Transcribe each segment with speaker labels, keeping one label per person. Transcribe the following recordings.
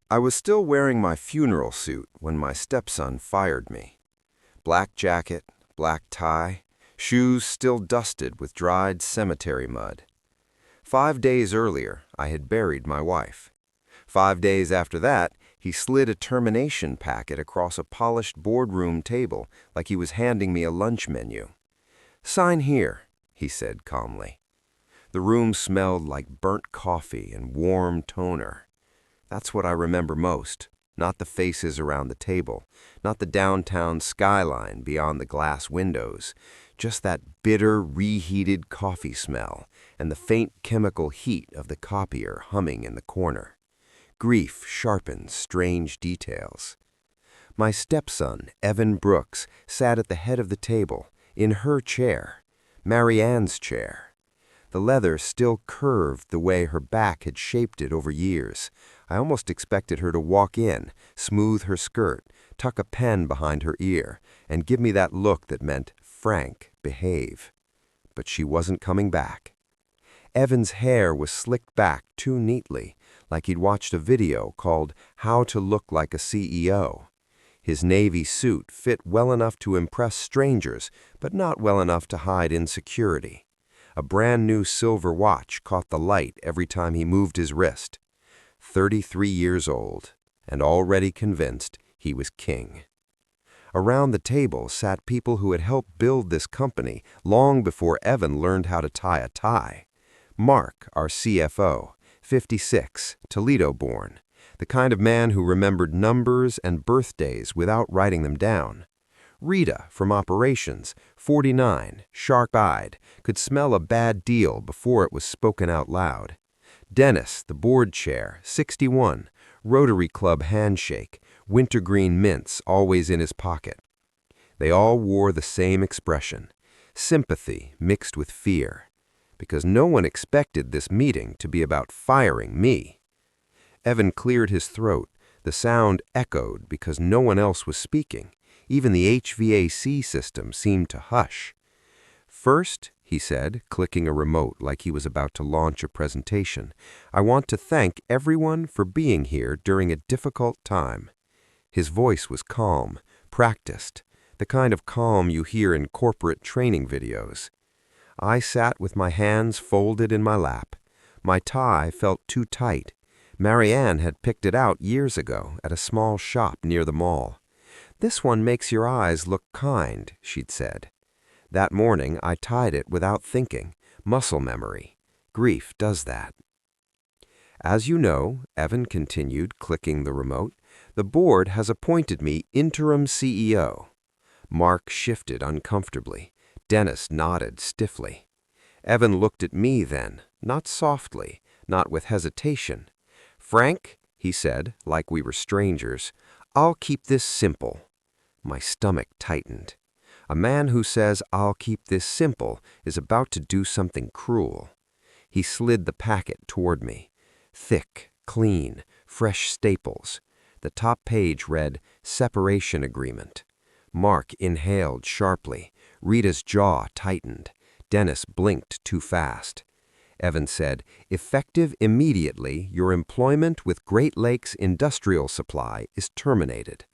Speaker 1: I was still wearing my funeral suit when my stepson fired me. Black jacket, black tie, shoes still dusted with dried cemetery mud. 5 days earlier, I had buried my wife. 5 days after that, he slid a termination packet across a polished boardroom table like he was handing me a lunch menu. "Sign here," he said calmly. The room smelled like burnt coffee and warm toner. That's what I remember most, not the faces around the table, not the downtown skyline beyond the glass windows, just that bitter, reheated coffee smell and the faint chemical heat of the copier humming in the corner. Grief sharpens strange details. My stepson, Evan Brooks, sat at the head of the table, in her chair, Marianne's chair. The leather still curved the way her back had shaped it over years. I almost expected her to walk in, smooth her skirt, tuck a pen behind her ear, and give me that look that meant, "Frank, behave." But she wasn't coming back. Evan's hair was slicked back too neatly, like he'd watched a video called "How to Look Like a CEO." His navy suit fit well enough to impress strangers, but not well enough to hide insecurity. A brand-new silver watch caught the light every time he moved his wrist. 33 years old, and already convinced he was king. Around the table sat people who had helped build this company long before Evan learned how to tie a tie. Mark, our CFO, 56, Toledo-born, the kind of man who remembered numbers and birthdays without writing them down. Rita, from operations, 49, sharp-eyed, could smell a bad deal before it was spoken out loud. Dennis, the board chair, 61, Rotary Club handshake, wintergreen mints always in his pocket. They all wore the same expression, sympathy mixed with fear, because no one expected this meeting to be about firing me. Evan cleared his throat. The sound echoed because no one else was speaking. Even the HVAC system seemed to hush. "First," he said, clicking a remote like he was about to launch a presentation, "I want to thank everyone for being here during a difficult time." His voice was calm, practiced, the kind of calm you hear in corporate training videos. I sat with my hands folded in my lap. My tie felt too tight. Marianne had picked it out years ago at a small shop near the mall. "This one makes your eyes look kind," she'd said. That morning, I tied it without thinking. Muscle memory. Grief does that. "As you know," Evan continued, clicking the remote, "the board has appointed me interim CEO." Mark shifted uncomfortably. Dennis nodded stiffly. Evan looked at me then, not softly, not with hesitation. "Frank," he said, like we were strangers, "I'll keep this simple." My stomach tightened. A man who says, "I'll keep this simple," is about to do something cruel. He slid the packet toward me. Thick, clean, fresh staples. The top page read, "Separation Agreement." Mark inhaled sharply. Rita's jaw tightened. Dennis blinked too fast. Evan said, "Effective immediately, your employment with Great Lakes Industrial Supply is terminated."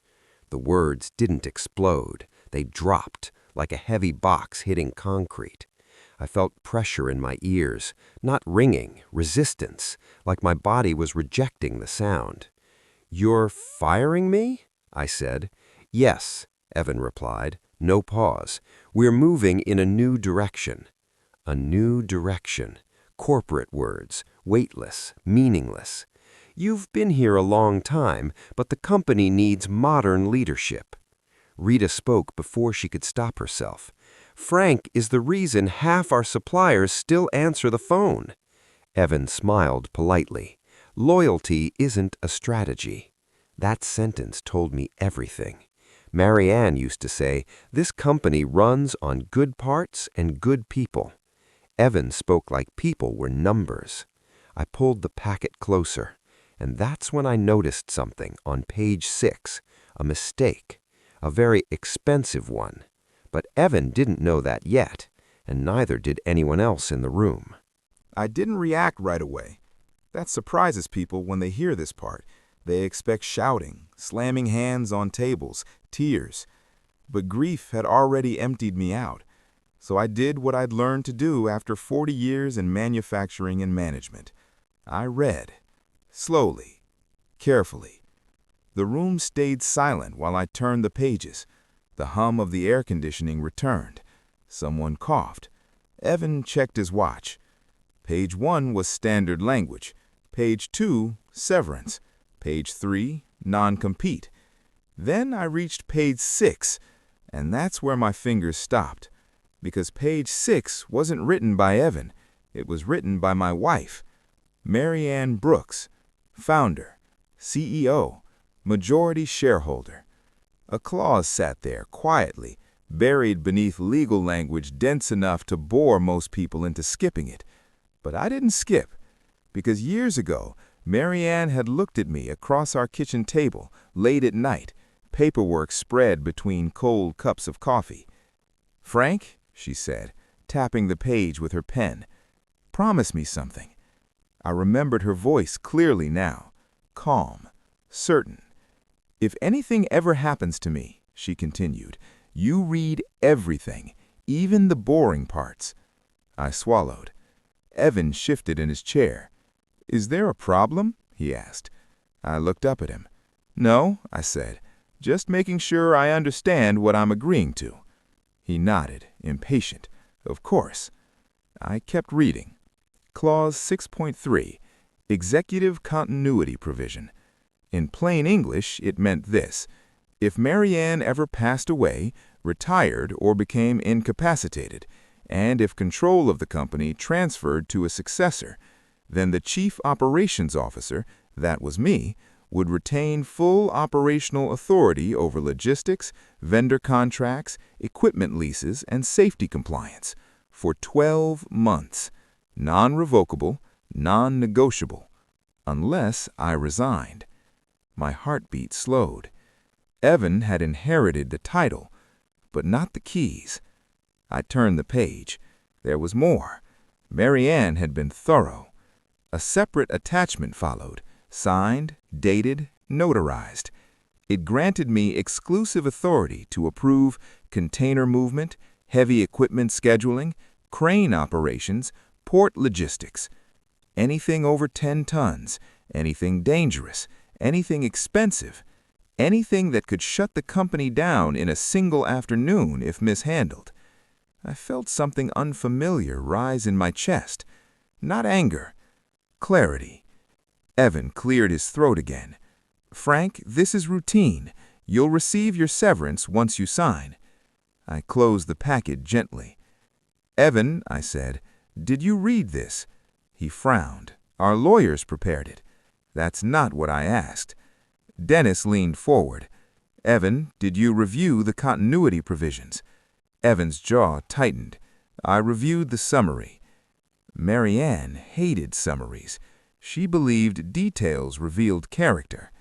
Speaker 1: The words didn't explode. They dropped, like a heavy box hitting concrete. I felt pressure in my ears, not ringing, resistance, like my body was rejecting the sound. "You're firing me?" I said. "Yes," Evan replied. No pause. "We're moving in a new direction." A new direction. Corporate words, weightless, meaningless. "You've been here a long time, but the company needs modern leadership." Rita spoke before she could stop herself. "Frank is the reason half our suppliers still answer the phone." Evan smiled politely. "Loyalty isn't a strategy." That sentence told me everything. Marianne used to say, "This company runs on good parts and good people." Evan spoke like people were numbers. I pulled the packet closer, and that's when I noticed something on page 6, a mistake, a very expensive one. But Evan didn't know that yet, and neither did anyone else in the room.
Speaker 2: I didn't react right away. That surprises people when they hear this part. They expect shouting, slamming hands on tables, tears. But grief had already emptied me out, so I did what I'd learned to do after 40 years in manufacturing and management. I read, slowly, carefully. The room stayed silent while I turned the pages. The hum of the air conditioning returned. Someone coughed. Evan checked his watch. Page 1 was standard language. Page 2, severance. Page 3, non-compete. Then I reached page 6, and that's where my fingers stopped. Because page 6 wasn't written by Evan. It was written by my wife, Mary Ann Brooks, founder, CEO, majority shareholder. A clause sat there quietly, buried beneath legal language dense enough to bore most people into skipping it. But I didn't skip, because years ago, Mary Ann had looked at me across our kitchen table, late at night, paperwork spread between cold cups of coffee. "Frank," she said, tapping the page with her pen, "promise me something." I remembered her voice clearly now, calm, certain. "If anything ever happens to me," she continued, "you read everything, even the boring parts." I swallowed. Evan shifted in his chair. "Is there a problem?" he asked. I looked up at him. "No," I said, "just making sure I understand what I'm agreeing to." He nodded, impatient. "Of course." I kept reading. Clause 6.3, Executive Continuity Provision. In plain English, it meant this: if Mary Ann ever passed away, retired, or became incapacitated, and if control of the company transferred to a successor, then the Chief Operations Officer, that was me, would retain full operational authority over logistics, vendor contracts, equipment leases, and safety compliance for 12 months, non-revocable, non-negotiable, unless I resigned. My heartbeat slowed. Evan had inherited the title, but not the keys. I turned the page. There was more. Mary Ann had been thorough. A separate attachment followed, signed, dated, notarized. It granted me exclusive authority to approve container movement, heavy equipment scheduling, crane operations, port logistics. Anything over 10 tons, anything dangerous, anything expensive, anything that could shut the company down in a single afternoon if mishandled. I felt something unfamiliar rise in my chest. Not anger, clarity. Evan cleared his throat again. "Frank, this is routine. You'll receive your severance once you sign." I closed the packet gently. "Evan," I said, "did you read this?" He frowned. "Our lawyers prepared it." "That's not what I asked." Dennis leaned forward. "Evan, did you review the continuity provisions?" Evan's jaw tightened. "I reviewed the summary." Mary Ann hated summaries. She believed details revealed character.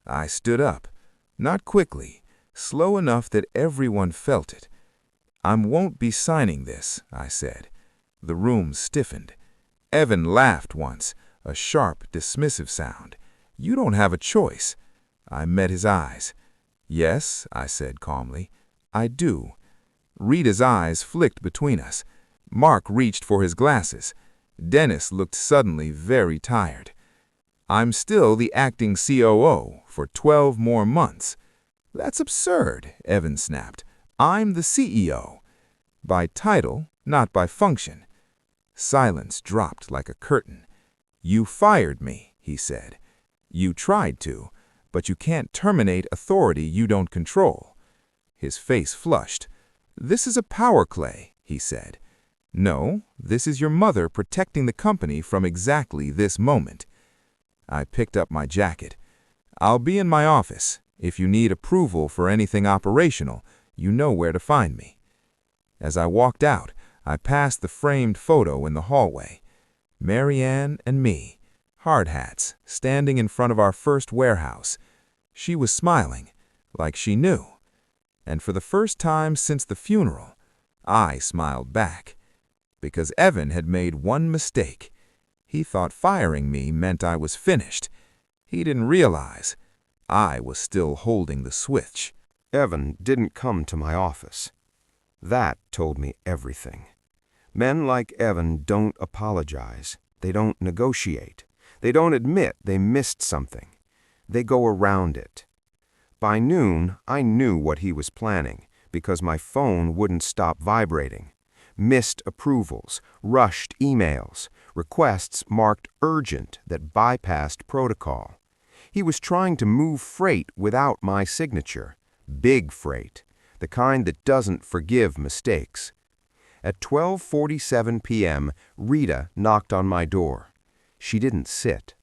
Speaker 2: I stood up, not quickly, slow enough that everyone felt it. "I won't be signing this," I said. The room stiffened. Evan laughed once, a sharp, dismissive sound. "You don't have a choice." I met his eyes. "Yes," I said calmly, "I do." Rita's eyes flicked between us. Mark reached for his glasses. Dennis looked suddenly very tired. "I'm still the acting COO for 12 more months." "That's absurd," Evan snapped. "I'm the CEO. By title, not by function." Silence dropped like a curtain. "You fired me," he said. "You tried to, but you can't terminate authority you don't control." His face flushed. "This is a power play," he said. "No, this is your mother protecting the company from exactly this moment." I picked up my jacket. "I'll be in my office. If you need approval for anything operational, you know where to find me." As I walked out, I passed the framed photo in the hallway. Mary Ann and me, hard hats, standing in front of our first warehouse. She was smiling, like she knew. And for the first time since the funeral, I smiled back. Because Evan had made one mistake. He thought firing me meant I was finished. He didn't realize I was still holding the switch.
Speaker 1: Evan didn't come to my office. That told me everything. Men like Evan don't apologize. They don't negotiate. They don't admit they missed something. They go around it. By noon, I knew what he was planning because my phone wouldn't stop vibrating. Missed approvals, rushed emails, requests marked urgent that bypassed protocol. He was trying to move freight without my signature. Big freight, the kind that doesn't forgive mistakes. At 12:47 p.m., Rita knocked on my door. She didn't sit.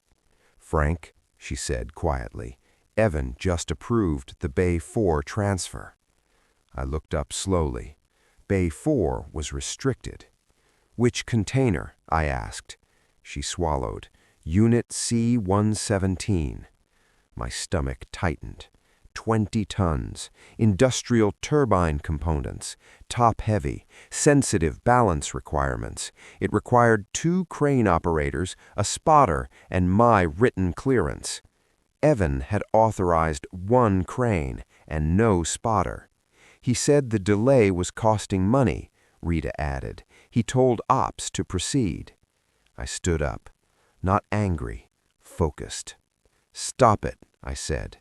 Speaker 1: "Frank," she said quietly, "Evan just approved the Bay 4 transfer." I looked up slowly. Bay 4 was restricted. "Which container?" I asked. She swallowed. "Unit C-117. My stomach tightened. 20 tons, industrial turbine components, top-heavy, sensitive balance requirements. It required 2 crane operators, a spotter, and my written clearance. Evan had authorized 1 crane and no spotter. He said the delay was costing money, Rita added. He told ops to proceed. I stood up, not angry, focused. "Stop it," I said.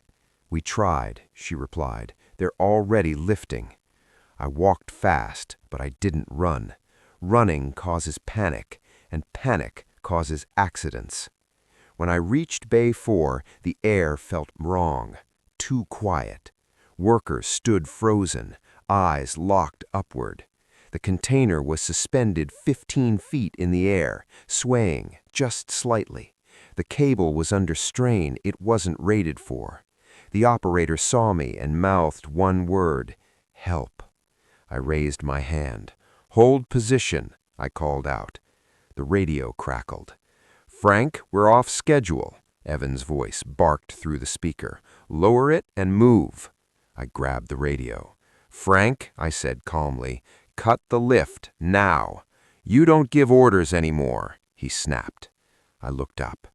Speaker 1: "We tried," she replied. "They're already lifting." I walked fast, but I didn't run. Running causes panic, and panic causes accidents. When I reached Bay 4, the air felt wrong, too quiet. Workers stood frozen, eyes locked upward. The container was suspended 15 feet in the air, swaying just slightly. The cable was under strain it wasn't rated for. The operator saw me and mouthed one word, "Help." I raised my hand. "Hold position," I called out. The radio crackled. "Frank, we're off schedule," Evan's voice barked through the speaker. "Lower it and move." I grabbed the radio. "Frank," I said calmly, "cut the lift, now." "You don't give orders anymore," he snapped. I looked up.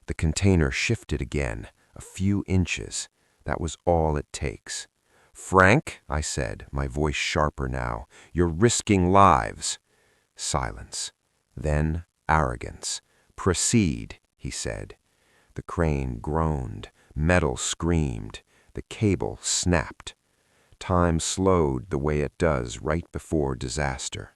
Speaker 1: The container shifted again, a few inches. That was all it takes. "Frank," I said, my voice sharper now, "you're risking lives." Silence. Then arrogance. "Proceed," he said. The crane groaned. Metal screamed. The cable snapped. Time slowed the way it does right before disaster.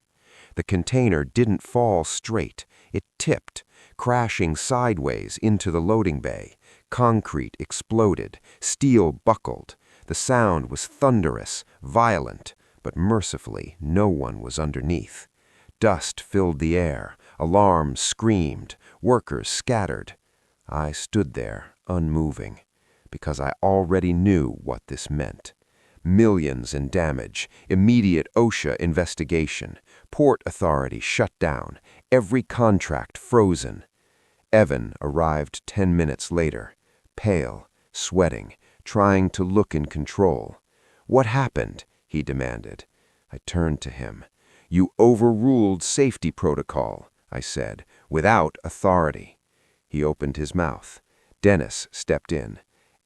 Speaker 1: The container didn't fall straight. It tipped, crashing sideways into the loading bay. Concrete exploded. Steel buckled. The sound was thunderous, violent, but mercifully no one was underneath. Dust filled the air. Alarms screamed. Workers scattered. I stood there, unmoving, because I already knew what this meant. Millions in damage, immediate OSHA investigation, port authority shut down, every contract frozen. Evan arrived 10 minutes later, pale, sweating, trying to look in control. "What happened?" he demanded. I turned to him. "You overruled safety protocol," I said, "without authority." He opened his mouth. Dennis stepped in.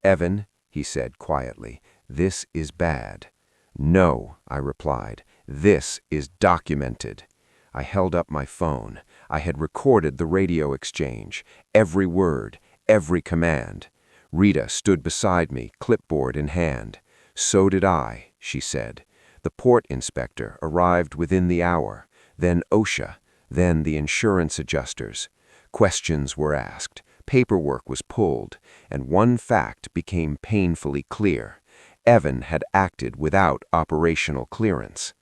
Speaker 1: "Evan," he said quietly, "this is bad." "No," I replied, "this is documented." I held up my phone. I had recorded the radio exchange, every word, every command. Rita stood beside me, clipboard in hand. "So did I," she said. The port inspector arrived within the hour, then OSHA, then the insurance adjusters. Questions were asked, paperwork was pulled, and one fact became painfully clear. Evan had acted without operational clearance.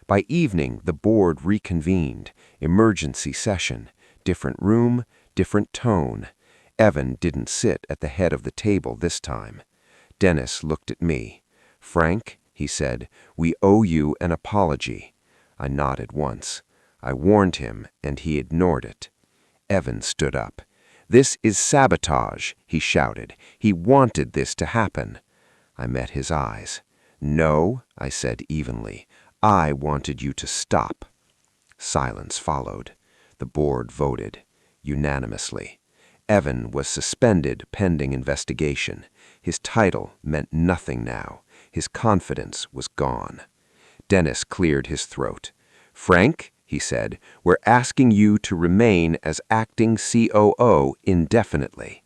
Speaker 1: By evening, the board reconvened. Emergency session. Different room, different tone. Evan didn't sit at the head of the table this time. Dennis looked at me. "Frank," he said, "we owe you an apology." I nodded once. I warned him, and he ignored it. Evan stood up. "This is sabotage," he shouted. "He wanted this to happen." I met his eyes. "No," I said evenly. "I wanted you to stop." Silence followed. The board voted unanimously. Evan was suspended pending investigation. His title meant nothing now. His confidence was gone. Dennis cleared his throat. "Frank," he said, "we're asking you to remain as acting COO indefinitely."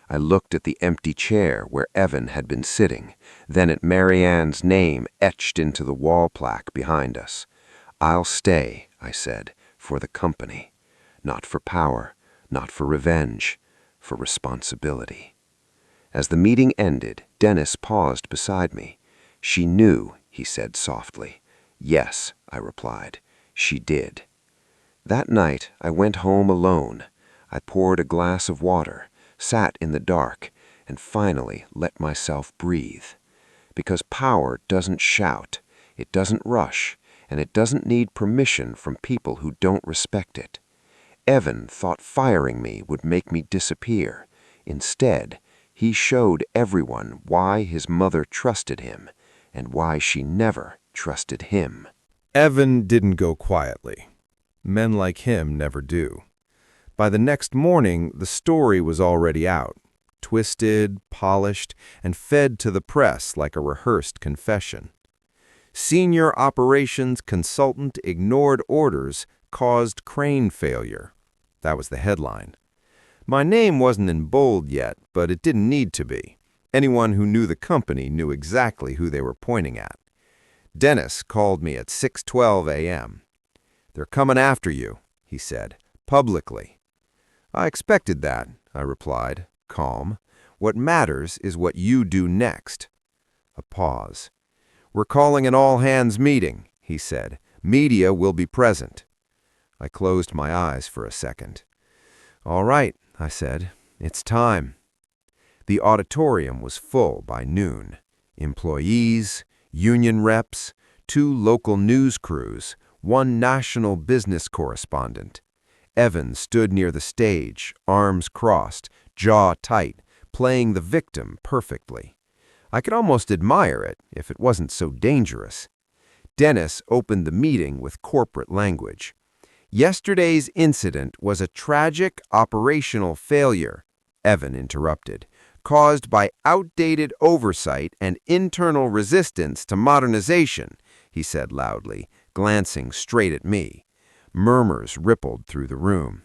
Speaker 1: I looked at the empty chair where Evan had been sitting, then at Marianne's name etched into the wall plaque behind us. "I'll stay," I said, "for the company. Not for power, not for revenge, for responsibility." As the meeting ended, Dennis paused beside me. "She knew," he said softly. "Yes," I replied, "she did." That night, I went home alone. I poured a glass of water, sat in the dark, and finally let myself breathe. Because power doesn't shout, it doesn't rush, and it doesn't need permission from people who don't respect it. Evan thought firing me would make me disappear. Instead, he showed everyone why his mother trusted him and why she never trusted him.
Speaker 2: Evan didn't go quietly. Men like him never do. By the next morning, the story was already out, twisted, polished, and fed to the press like a rehearsed confession. Senior operations consultant ignored orders, caused crane failure. That was the headline. My name wasn't in bold yet, but it didn't need to be. Anyone who knew the company knew exactly who they were pointing at. Dennis called me at 6:12 a.m. "They're coming after you," he said, publicly. "I expected that," I replied, calm. "What matters is what you do next." A pause. "We're calling an all-hands meeting," he said. "Media will be present." I closed my eyes for a second. "All right," I said. "It's time." The auditorium was full by noon. Employees, union reps, 2 local news crews, 1 national business correspondent. Evan stood near the stage, arms crossed, jaw tight, playing the victim perfectly. I could almost admire it if it wasn't so dangerous. Dennis opened the meeting with corporate language. "Yesterday's incident was a tragic operational failure," Evan interrupted, "caused by outdated oversight and internal resistance to modernization," he said loudly, glancing straight at me. Murmurs rippled through the room.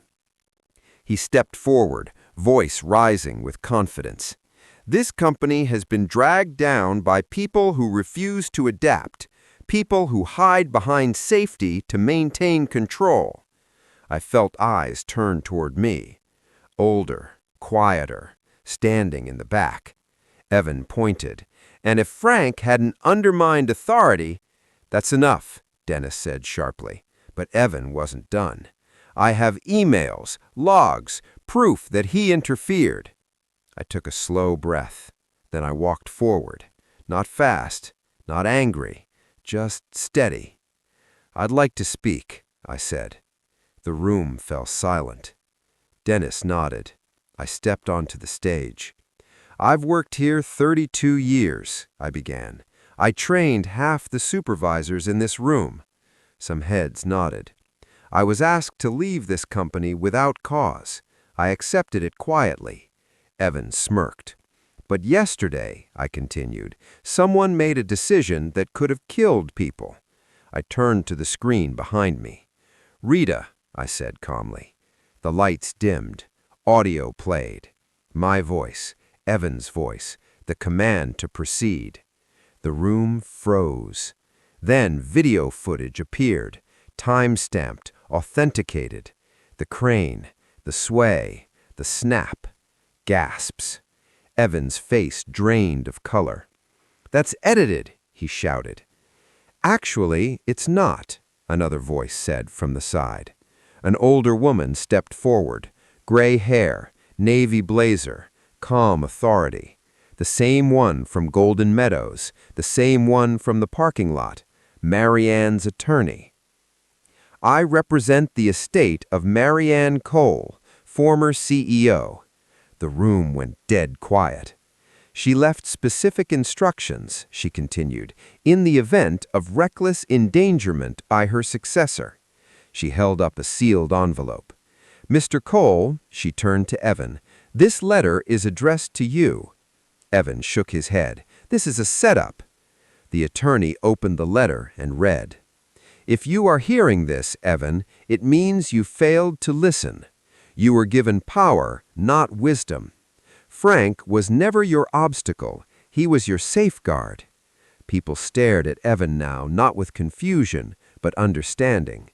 Speaker 2: He stepped forward, voice rising with confidence. "This company has been dragged down by people who refuse to adapt, people who hide behind safety to maintain control." I felt eyes turn toward me. Older, quieter, standing in the back. Evan pointed. "And if Frank hadn't undermined authority—" "That's enough," Dennis said sharply. But Evan wasn't done. "I have emails, logs, proof that he interfered." I took a slow breath. Then I walked forward. Not fast, not angry, just steady. "I'd like to speak," I said. The room fell silent. Dennis nodded. I stepped onto the stage. "I've worked here 32 years, I began. "I trained half the supervisors in this room." Some heads nodded. "I was asked to leave this company without cause. I accepted it quietly." Evan smirked. "But yesterday," I continued, "someone made a decision that could have killed people." I turned to the screen behind me. "Rita," I said calmly. The lights dimmed. Audio played. My voice, Evan's voice, the command to proceed. The room froze. Then video footage appeared, time-stamped, authenticated. The crane, the sway, the snap. Gasps. Evan's face drained of color. "That's edited," he shouted. "Actually, it's not," another voice said from the side. An older woman stepped forward, gray hair, navy blazer, calm authority. The same one from Golden Meadows, the same one from the parking lot, Marianne's attorney. "I represent the estate of Marianne Cole, former CEO." The room went dead quiet. "She left specific instructions," she continued, "in the event of reckless endangerment by her successor." She held up a sealed envelope. "Mr. Cole," she turned to Evan,
Speaker 1: This letter is addressed to you." Evan shook his head. "This is a setup." The attorney opened the letter and read, "If you are hearing this, Evan, it means you failed to listen. You were given power, not wisdom. Frank was never your obstacle. He was your safeguard." People stared at Evan now, not with confusion, but understanding.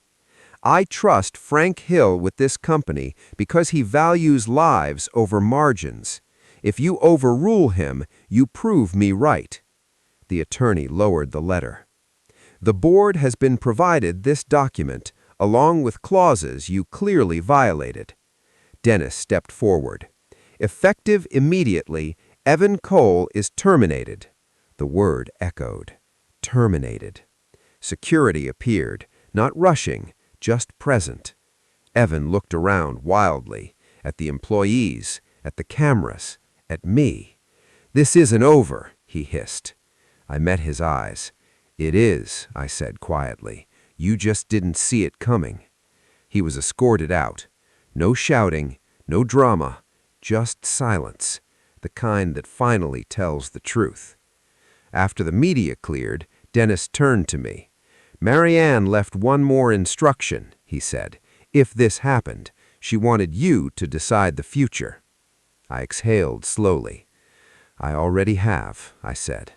Speaker 1: "I trust Frank Hill with this company because he values lives over margins. If you overrule him, you prove me right." The attorney lowered the letter. "The board has been provided this document, along with clauses you clearly violated." Dennis stepped forward. "Effective immediately, Evan Cole is terminated." The word echoed. Terminated. Security appeared, not rushing, just present. Evan looked around wildly, at the employees, at the cameras, at me. "This isn't over," he hissed. I met his eyes. "It is," I said quietly. "You just didn't see it coming." He was escorted out. No shouting, no drama, just silence, the kind that finally tells the truth. After the media cleared, Dennis turned to me. "Marianne left one more instruction," he said. "If this happened, she wanted you to decide the future." I exhaled slowly. "I already have," I said.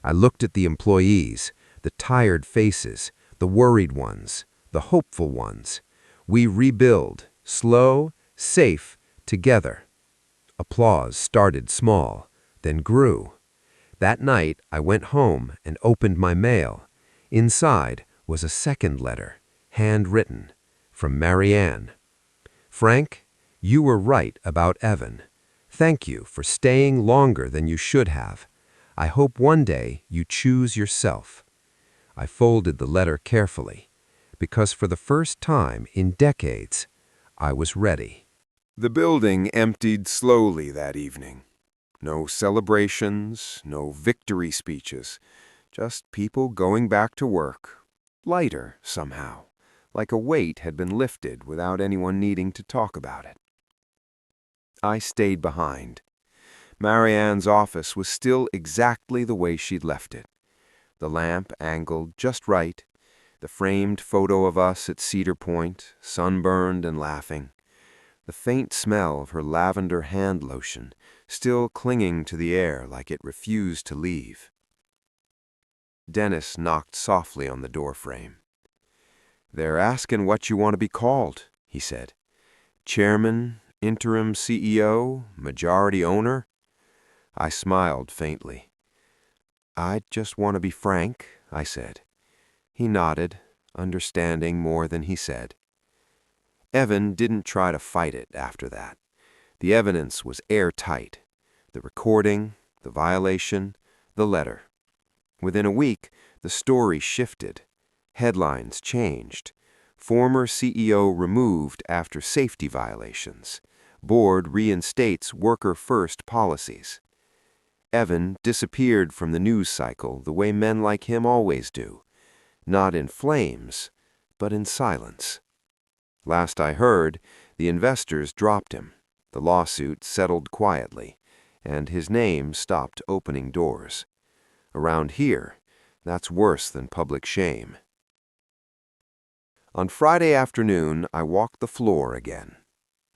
Speaker 1: I looked at the employees, the tired faces, the worried ones, the hopeful ones. We rebuild, slow, safe, together. Applause started small, then grew. That night, I went home and opened my mail. Inside was a second letter, handwritten, from Marianne. "Frank, you were right about Evan. Thank you for staying longer than you should have. I hope one day you choose yourself." I folded the letter carefully, because for the first time in decades, I was ready. The building emptied slowly that evening. No celebrations, no victory speeches, just people going back to work, lighter somehow, like a weight had been lifted without anyone needing to talk about it. I stayed behind. Marianne's office was still exactly the way she'd left it. The lamp angled just right, the framed photo of us at Cedar Point, sunburned and laughing, the faint smell of her lavender hand lotion still clinging to the air like it refused to leave. Dennis knocked softly on the doorframe. "They're asking what you want to be called," he said. "Chairman, interim CEO, majority owner?" I smiled faintly. "I just want to be Frank," I said. He nodded, understanding more than he said. Evan didn't try to fight it after that. The evidence was airtight. The recording, the violation, the letter. Within a week, the story shifted. Headlines changed. Former CEO removed after safety violations. Board reinstates worker-first policies. Evan disappeared from the news cycle the way men like him always do. Not in flames, but in silence. Last I heard, the investors dropped him. The lawsuit settled quietly, and his name stopped opening doors. Around here, that's worse than public shame. On Friday afternoon, I walked the floor again.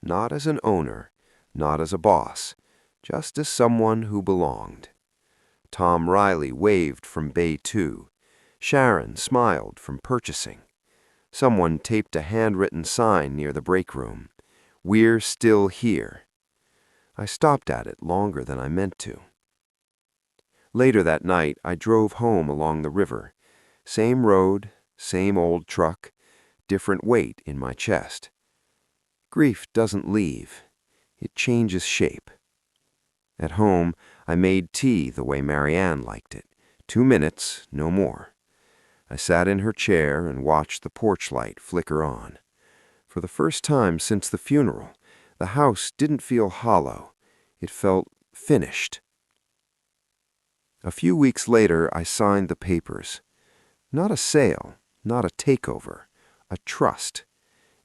Speaker 1: Not as an owner, not as a boss, just as someone who belonged. Tom Riley waved from Bay 2. Sharon smiled from purchasing. Someone taped a handwritten sign near the break room. "We're still here." I stopped at it longer than I meant to. Later that night, I drove home along the river. Same road, same old truck, different weight in my chest. Grief doesn't leave. It changes shape. At home, I made tea the way Marianne liked it. 2 minutes, no more. I sat in her chair and watched the porch light flicker on. For the first time since the funeral, the house didn't feel hollow. It felt finished. A few weeks later, I signed the papers. Not a sale, not a takeover, a trust.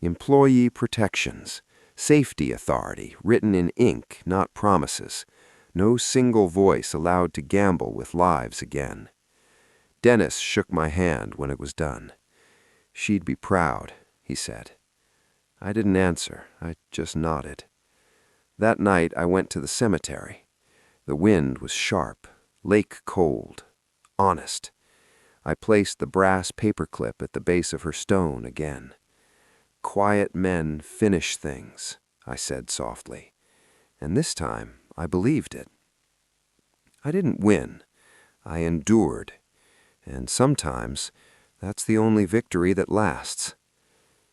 Speaker 1: Employee protections, Safety authority, written in ink, not promises. No single voice allowed to gamble with lives again. Dennis shook my hand when it was done. "She'd be proud," he said. I didn't answer. I just nodded. That night I went to the cemetery. The wind was sharp, lake cold, honest. I placed the brass paperclip at the base of her stone again. "Quiet men finish things," I said softly. And this time I believed it. I didn't win. I endured. And sometimes that's the only victory that lasts.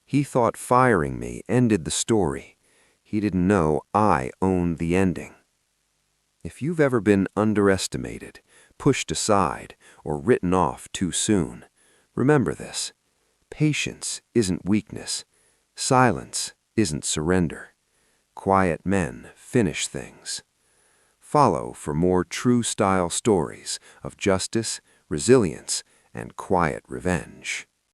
Speaker 1: He thought firing me ended the story. He didn't know I owned the ending. If you've ever been underestimated, pushed aside, or written off too soon, remember this. Patience isn't weakness. Silence isn't surrender. Quiet men finish things. Follow for more true-style stories of justice, resilience, and quiet revenge.